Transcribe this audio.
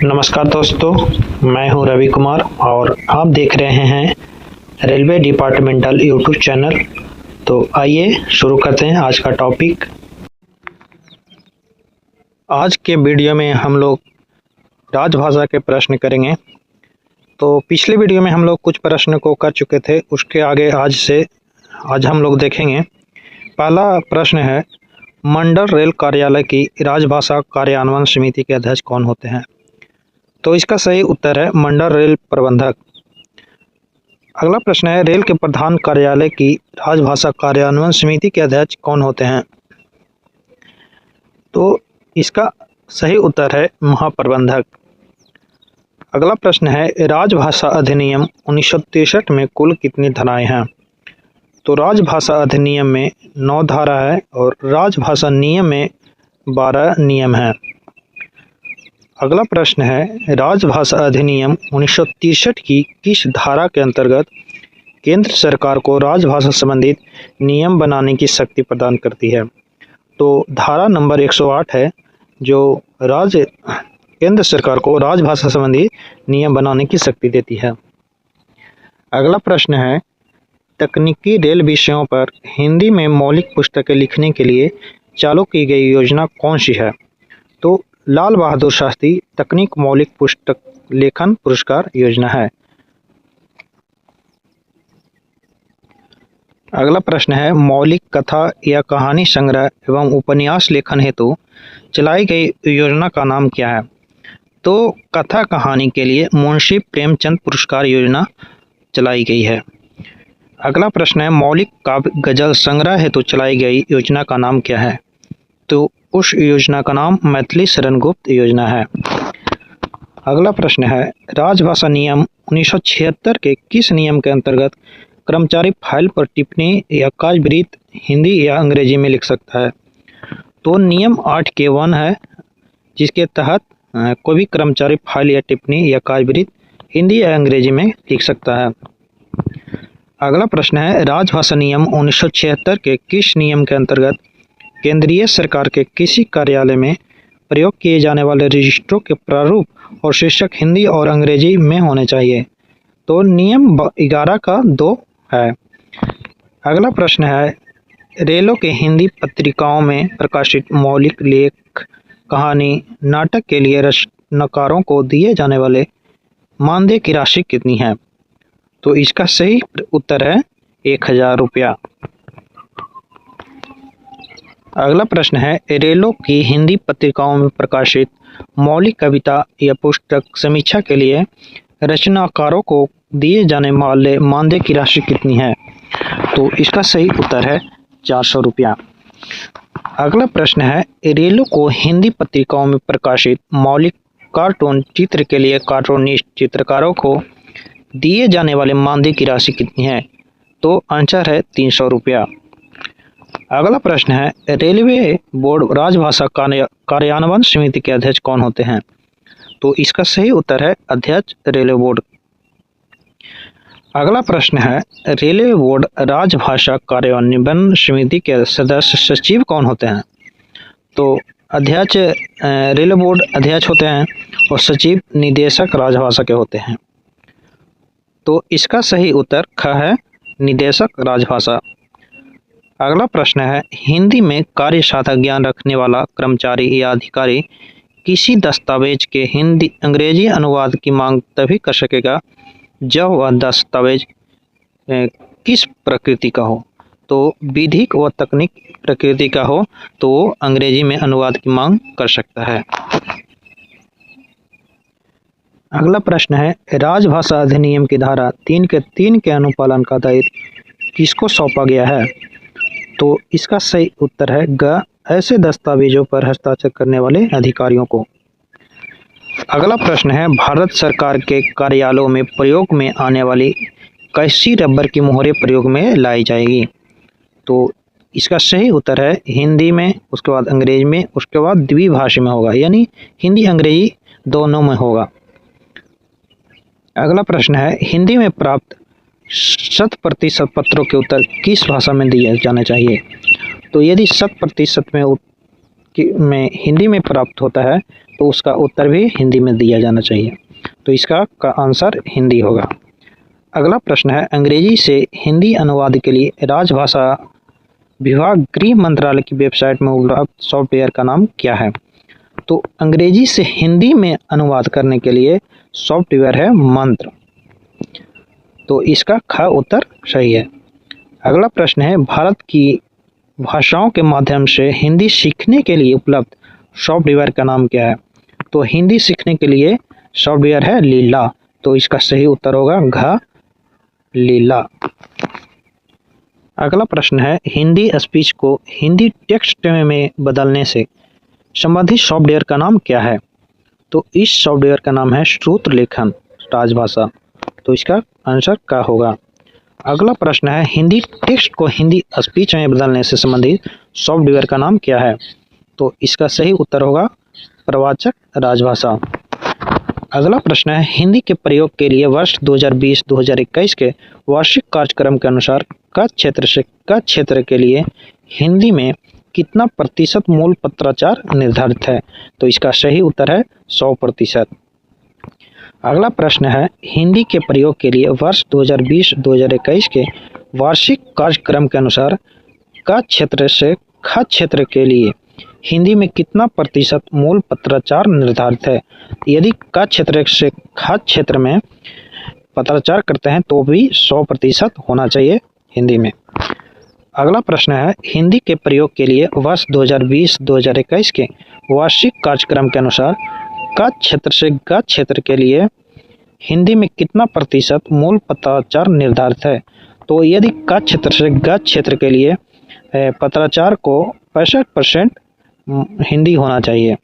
नमस्कार दोस्तों, मैं हूं रवि कुमार और आप देख रहे हैं रेलवे डिपार्टमेंटल यूट्यूब चैनल। तो आइए शुरू करते हैं आज का टॉपिक। आज के वीडियो में हम लोग राजभाषा के प्रश्न करेंगे। तो पिछले वीडियो में हम लोग कुछ प्रश्न को कर चुके थे, उसके आगे आज हम लोग देखेंगे। पहला प्रश्न है, मंडल रेल कार्यालय की राजभाषा कार्यान्वयन समिति के अध्यक्ष कौन होते हैं? तो इसका सही उत्तर है मंडल रेल प्रबंधक। अगला प्रश्न है, रेल के प्रधान कार्यालय की राजभाषा कार्यान्वयन समिति के अध्यक्ष कौन होते हैं? तो इसका सही उत्तर है महाप्रबंधक। अगला प्रश्न है, राजभाषा अधिनियम 1963 में कुल कितनी धाराएं हैं? तो राजभाषा अधिनियम में 9 धारा है और राजभाषा नियम में 12 नियम हैं। अगला प्रश्न है, राजभाषा अधिनियम 1963 की किस धारा के अंतर्गत केंद्र सरकार को राजभाषा संबंधित नियम बनाने की शक्ति प्रदान करती है? तो धारा नंबर 108 है जो केंद्र सरकार को राजभाषा संबंधी नियम बनाने की शक्ति देती है। अगला प्रश्न है, तकनीकी रेल विषयों पर हिंदी में मौलिक पुस्तकें लिखने के लिए चालू की गई योजना कौन सी है? तो लाल बहादुर शास्त्री तकनीक मौलिक पुस्तक लेखन पुरस्कार योजना है। अगला प्रश्न है, मौलिक कथा या कहानी संग्रह एवं उपन्यास लेखन हेतु चलाई गई योजना का नाम क्या है? तो कथा कहानी के लिए मुंशी प्रेमचंद पुरस्कार योजना चलाई गई है। अगला प्रश्न है, मौलिक काव्य गजल संग्रह हेतु चलाई गई योजना का नाम क्या है? तो उस योजना का नाम मैथिली शरण गुप्त योजना है। अगला प्रश्न है, राजभाषा नियम 1976 के किस नियम के अंतर्गत कर्मचारी फाइल पर टिप्पणी या कार्यवृत्त हिंदी या अंग्रेजी में लिख सकता है? तो नियम 8K1 है जिसके तहत कोई भी कर्मचारी फाइल या टिप्पणी या कार्यवृत्त हिंदी या अंग्रेजी में लिख सकता है। अगला प्रश्न है, राजभाषा नियम 1976 के किस नियम के अंतर्गत केंद्रीय सरकार के किसी कार्यालय में प्रयोग किए जाने वाले रजिस्टरों के प्रारूप और शीर्षक हिंदी और अंग्रेजी में होने चाहिए? तो नियम 11(2) है। अगला प्रश्न है, रेलों के हिंदी पत्रिकाओं में प्रकाशित मौलिक लेख, कहानी, नाटक के लिए रचनाकारों को दिए जाने वाले मानदेय की राशि कितनी है? तो इसका सही उत्तर है 1000 रुपया। अगला प्रश्न है, रेलों की हिंदी पत्रिकाओं में प्रकाशित मौलिक कविता या पुस्तक समीक्षा के लिए रचनाकारों को दिए जाने वाले मानदेय की राशि कितनी है? तो इसका सही उत्तर है 400 रुपया। अगला प्रश्न है, रेलों को हिंदी पत्रिकाओं में प्रकाशित मौलिक कार्टून चित्र के लिए कार्टूनिस्ट चित्रकारों को दिए जाने वाले मानदेय की राशि कितनी है? तो आंसर है 300 रुपया। अगला प्रश्न है, रेलवे बोर्ड राजभाषा कार्यान्वयन समिति के अध्यक्ष कौन होते हैं? तो इसका सही उत्तर है अध्यक्ष रेलवे बोर्ड। अगला प्रश्न है, रेलवे बोर्ड राजभाषा कार्यान्वयन समिति के सदस्य सचिव कौन होते हैं? तो अध्यक्ष रेलवे बोर्ड अध्यक्ष होते हैं और सचिव निदेशक राजभाषा के होते हैं। तो इसका सही उत्तर ख है निदेशक राजभाषा। अगला प्रश्न है, हिंदी में कार्य साधक ज्ञान रखने वाला कर्मचारी या अधिकारी किसी दस्तावेज के हिंदी अंग्रेजी अनुवाद की मांग तभी कर सकेगा जब वह दस्तावेज किस प्रकृति का हो? तो विधिक व तकनीक प्रकृति का हो तो वो अंग्रेजी में अनुवाद की मांग कर सकता है। अगला प्रश्न है, राजभाषा अधिनियम की धारा 3 के अनुपालन का दायित्व किसको सौंपा गया है? तो इसका सही उत्तर है ग, ऐसे दस्तावेजों पर हस्ताक्षर करने वाले अधिकारियों को। अगला प्रश्न है, भारत सरकार के कार्यालयों में प्रयोग में आने वाली कैसी रबर की मोहरें प्रयोग में लाई जाएगी? तो इसका सही उत्तर है हिंदी में, उसके बाद अंग्रेजी में, उसके बाद द्विभाषी में होगा, यानी हिंदी अंग्रेजी दोनों में होगा। अगला प्रश्न है, हिंदी में प्राप्त 100% पत्रों के उत्तर किस भाषा में दिए जाने चाहिए? तो यदि 100% में हिंदी में प्राप्त होता है तो उसका उत्तर भी हिंदी में दिया जाना चाहिए। तो इसका आंसर हिंदी होगा। अगला प्रश्न है, अंग्रेजी से हिंदी अनुवाद के लिए राजभाषा विभाग गृह मंत्रालय की वेबसाइट में उपलब्ध सॉफ्टवेयर का नाम क्या है? तो अंग्रेजी से हिंदी में अनुवाद करने के लिए सॉफ्टवेयर है मंत्र। तो इसका ख उत्तर सही है। अगला प्रश्न है, भारत की भाषाओं के माध्यम से हिंदी सीखने के लिए उपलब्ध सॉफ्टवेयर का नाम क्या है? तो हिंदी सीखने के लिए सॉफ्टवेयर है लीला। तो इसका सही उत्तर होगा घ लीला। अगला प्रश्न है, हिंदी स्पीच को हिंदी टेक्स्ट में बदलने से संबंधित सॉफ्टवेयर का नाम क्या है? तो इस सॉफ्टवेयर का नाम है श्रुत लेखन राजभाषा। तो इसका आंसर का होगा। अगला प्रश्न है, हिंदी टेक्स्ट को हिंदी स्पीच में बदलने से संबंधित सॉफ्टवेयर का नाम क्या है? तो इसका सही उत्तर होगा प्रवाचक राजभाषा। अगला प्रश्न है, हिंदी के प्रयोग के लिए वर्ष 2020-2021 के वार्षिक कार्यक्रम के अनुसार क क्षेत्र से क क्षेत्र के लिए हिंदी में कितना प्रतिशत मूल पत्राचार निर्धारित है? तो इसका सही उत्तर है 100%। अगला प्रश्न है, हिंदी के प्रयोग के लिए वर्ष 2020-2021 के वार्षिक कार्यक्रम के अनुसार क क्षेत्र से ख क्षेत्र के लिए हिंदी में कितना प्रतिशत मूल पत्राचार निर्धारित है? यदि क क्षेत्र से ख क्षेत्र में पत्राचार करते हैं तो भी 100% होना चाहिए हिंदी में। अगला प्रश्न है, हिंदी के प्रयोग के लिए वर्ष 2020-2021 के वार्षिक कार्यक्रम के अनुसार क क्षेत्र से ग क्षेत्र के लिए हिंदी में कितना प्रतिशत मूल पत्राचार निर्धारित है? तो यदि क क्षेत्र से ग क्षेत्र के लिए पत्राचार को 65% हिंदी होना चाहिए।